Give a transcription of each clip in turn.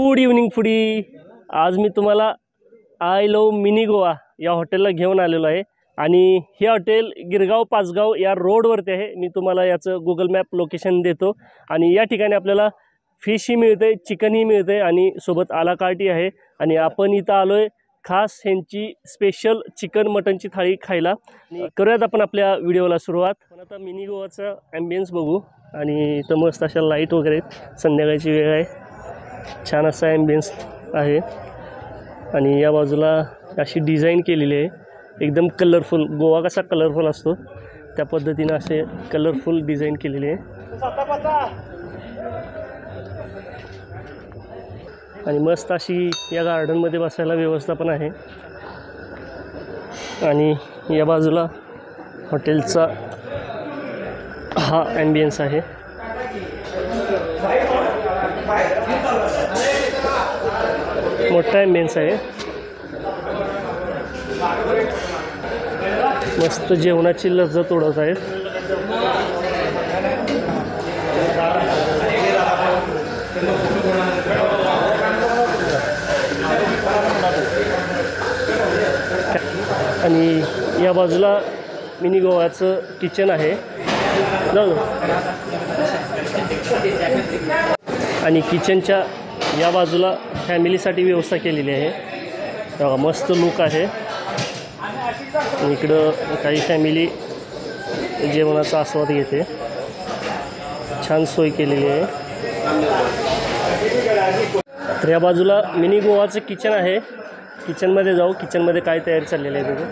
Good evening foodie. आज मी तुम्हाला I love mini Goa या हॉटेलला घेऊन आलेलो आहे आणि हे हॉटेल गिरगाव पाचगाव या रोडवरती आहे। मी तुम्हाला याचं गुगल मॅप लोकेशन देतो आणि या ठिकाणी आपल्याला फिशही मिळते, चिकनही मिळते आणि सोबत आला कार्टही आहे। आणि आपण इथं आलोय खास ह्यांची स्पेशल चिकन मटनची थाळी खायला। करूयात आपण आपल्या व्हिडिओला सुरुवात। पण आता मिनी गोवाचा ॲम्बियन्स बघू आणि इथं मस्त अशा लाईट वगैरे, संध्याकाळची वेळ आहे, छान असा ॲम्बियन्स आहे आणि या बाजूला अशी डिझाईन केलेली आहे, एकदम कलरफुल। गोवा कसा कलरफुल असतो त्या पद्धतीने असे कलरफुल डिझाईन केलेली आहे आणि मस्त अशी या गार्डनमध्ये बसायला व्यवस्था पण आहे। आणि या बाजूला हॉटेलचा हा ॲम्बियन्स आहे। मोठा ॲम्बियन्स आहे, मस्त जेवणाची लज्जत उडवत आहेत। आणि या बाजूला मिनी गोवाचं किचन आहे आणि किचनच्या या बाजूला फॅमिलीसाठी व्यवस्था केलेली आहे। मस्त लुक आहे। इकडं काही फॅमिली जेवणाचा आस्वाद घेते, छान सोय केलेली आहे। तर या बाजूला मिनी गोवाचं किचन आहे, किचनमध्ये जाऊ। किचनमध्ये काय तयारी चाललेली आहे बघू।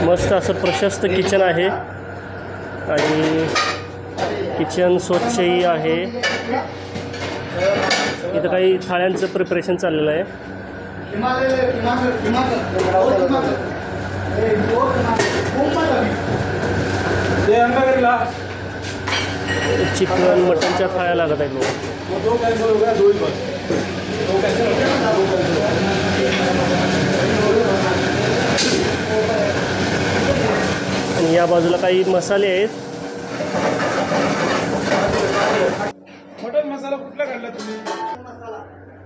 मस्त असं प्रशस्त किचन आहे आणि किचन स्वच्छही आहे। इथं काही थाळ्यांचं प्रिपरेशन चाललेलं आहे। चिकन मटनच्या थाळ्या लागत आहेत लोक। आणि या बाजूला काही मसाले आहेत। मटन मसाला कुठला काढला तुम्ही?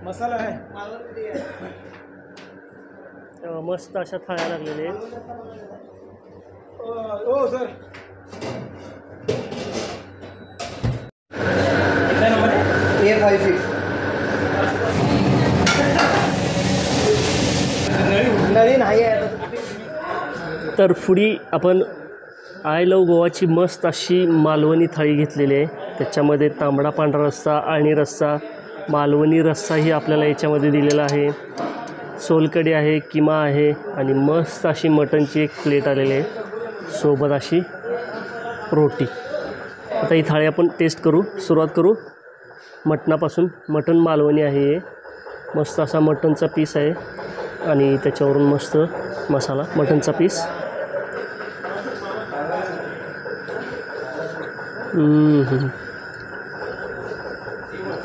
मसाला आहे, मस्त अशा थाळ्या लागलेल्या आहेत। हो सर, तर फुडी आपण आय लव गोवाची मस्त अशी मालवणी थाळी घेतलेली आहे। त्याच्यामध्ये तांबडा पांढरा रस्सा, आळणी रस्सा, मालवणी रस्साही आपल्याला याच्यामध्ये दिलेला आहे। सोलकढी आहे, किमा आहे आणि मस्त अशी मटनची एक प्लेट आलेली आहे, सोबत अशी रोटी। आता ही थाळी आपण टेस्ट करू, सुरुवात करू मटणापासून। मटण मालवणी आहे हे, मस्त असा मटणचा पीस आहे आणि त्याच्यावरून मस्त मसाला मटणचा पीस।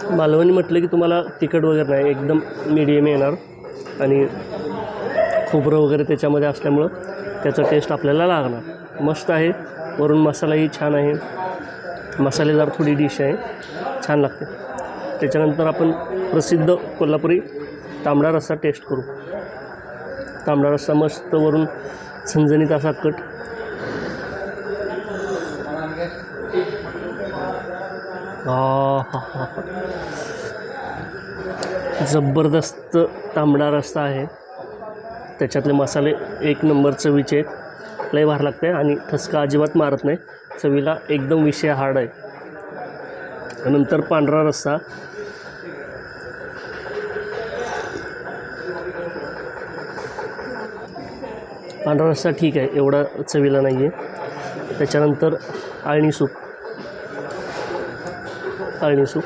मालवणी म्हटलं की तुम्हाला तिखट वगैरे नाही, एकदम मीडियम येणार आणि खोबरं वगैरे त्याच्यामध्ये असल्यामुळं त्याचा टेस्ट आपल्याला लागणार। मस्त आहे, वरून मसालाही छान आहे, मसालेदार थोडी डिश आहे, छान लागते। त्याच्यानंतर आपण प्रसिद्ध कोल्हापुरी तांबडा रस्सा टेस्ट करू। तांबडा रस्सा मस्त वरून झणझणीत असा कट, जबरदस्त तांबडा रस्सा आहे। त्याच्यातले मसाले एक नंबर चवीचे आहेत, लय भार लागते आणि ठसका अजिबात मारत नाही, चवीला एकदम विषय हार्ड आहे। नंतर पांढरा रस्सा, पांढरा रस्सा ठीक आहे, एवढा चवीला नाही आहे। त्याच्यानंतर आळणी सूप, आळणी सूप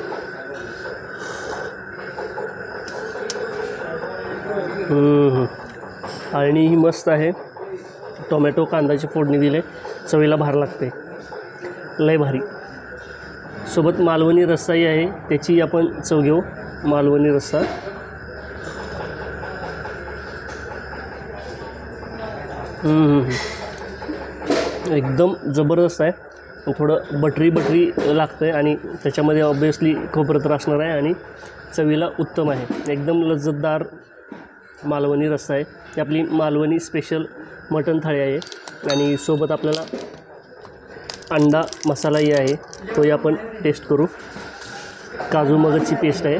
आळणी ही मस्त आहे, टोमॅटो कांद्याची फोडणी दिले, चवीला भार लागते, लय भारी। सोबत मालवणी रस्साही आहे, त्याची आपण चव घेऊ। मालवणी रस्सा एकदम जबरदस्त आहे। थोडं बटरी लागतं आहे आणि त्याच्यामध्ये ऑब्वियसली खोबरं तर असणार आहे आणि चवीला उत्तम आहे. एकदम लज्जतदार मालवणी रस्सा आहे. ही आपली मालवणी स्पेशल मटण थाळी आहे आणि सोबत आपल्याला अंडा मसालाही आहे, तोही आपण टेस्ट करू. काजू मगजची पेस्ट आहे,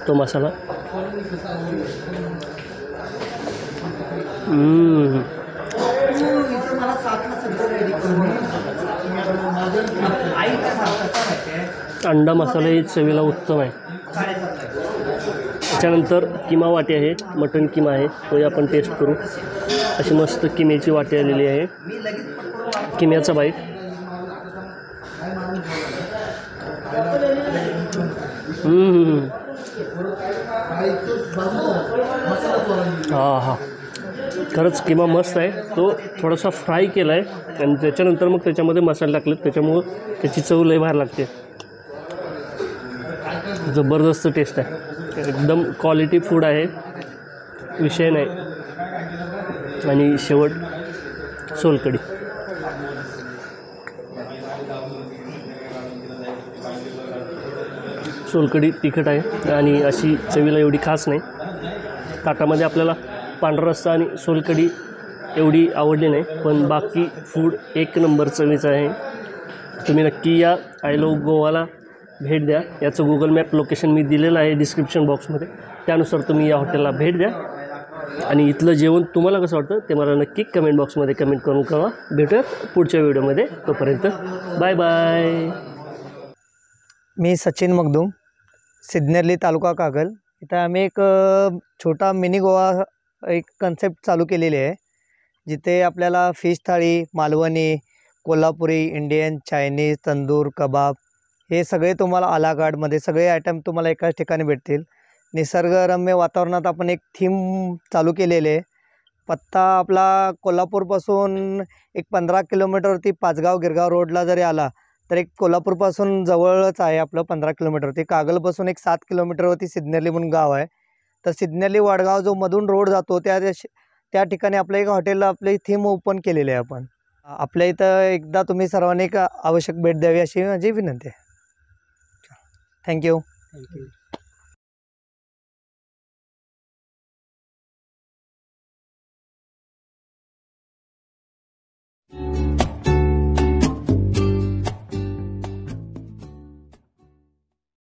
तो मसाला. अंडा मसाला ही चवीला उत्तम आहे. त्याच्यानंतर किमा वाटी आहे, मटण किमा आहे, तोही आपण टेस्ट करू. अशी मस्त किम्याची वाटी आलेली आहे. किम्याचा बाईट. हां, खरंच किमा मस्त आहे. तो थोडासा फ्राय केला आहे आणि त्याच्यानंतर मग त्याच्यामध्ये मसाले टाकलेत, त्याच्यामुळं त्याची चव लय बाहेर लागते. जबरदस्त टेस्ट आहे. एकदम क्वालिटी फूड आहे, विषय नाही. आणि शेवट सोलकढी. सोलकढी तिखट आहे आणि अशी चवीला एवढी खास नाही. ताटामध्ये आपल्याला पांढरा रस्सा आणि सोलकढी एवढी आवडली नाही, पण बाकी फूड एक नंबर चवीचं आहे. तुम्ही नक्की या आय लव्ह गोवाला भेट द्या. याचं गुगल मॅप लोकेशन मी दिलेलं आहे डिस्क्रिप्शन बॉक्समध्ये. त्यानुसार तुम्ही या हॉटेलला भेट द्या आणि इथलं जेवण तुम्हाला कसं वाटतं ते मला नक्की कमेंट बॉक्समध्ये कमेंट करून कळवा. भेटूयात पुढच्या व्हिडिओमध्ये. तोपर्यंत बाय बाय. मी सचिन मगदूम, सिद्नेरली तालुका कागल. इथं आम्ही एक छोटा मिनी गोवा एक कन्सेप्ट चालू केलेली आहे, जिथे आपल्याला फिश थाळी, मालवणी, कोल्हापुरी, इंडियन, चायनीज, तंदूर, कबाब हे सगळे तुम्हाला आला कार्डमध्ये सगळे आयटम तुम्हाला एकाच ठिकाणी भेटतील. निसर्गरम्य वातावरणात आपण एक थीम चालू केलेले आहे. पत्ता आपला कोल्हापूरपासून एक 15 किलोमीटरवरती पाचगाव गिरगाव रोडला जरी आला तर एक कोल्हापूरपासून जवळच आहे आपलं 15 किलोमीटरवरती. कागलपासून एक 7 किलोमीटरवरती सिद्नेरली म्हणून गाव आहे. तर सिद्नेरली वडगाव जो मधून रोड जातो त्या ठिकाणी आपलं एक हॉटेलला आपली थीम ओपन केलेली आहे आपण. आपल्या इथं एकदा तुम्ही सर्वांनी एक आवश्यक भेट द्यावी अशी माझी विनंती आहे. थँक्यू.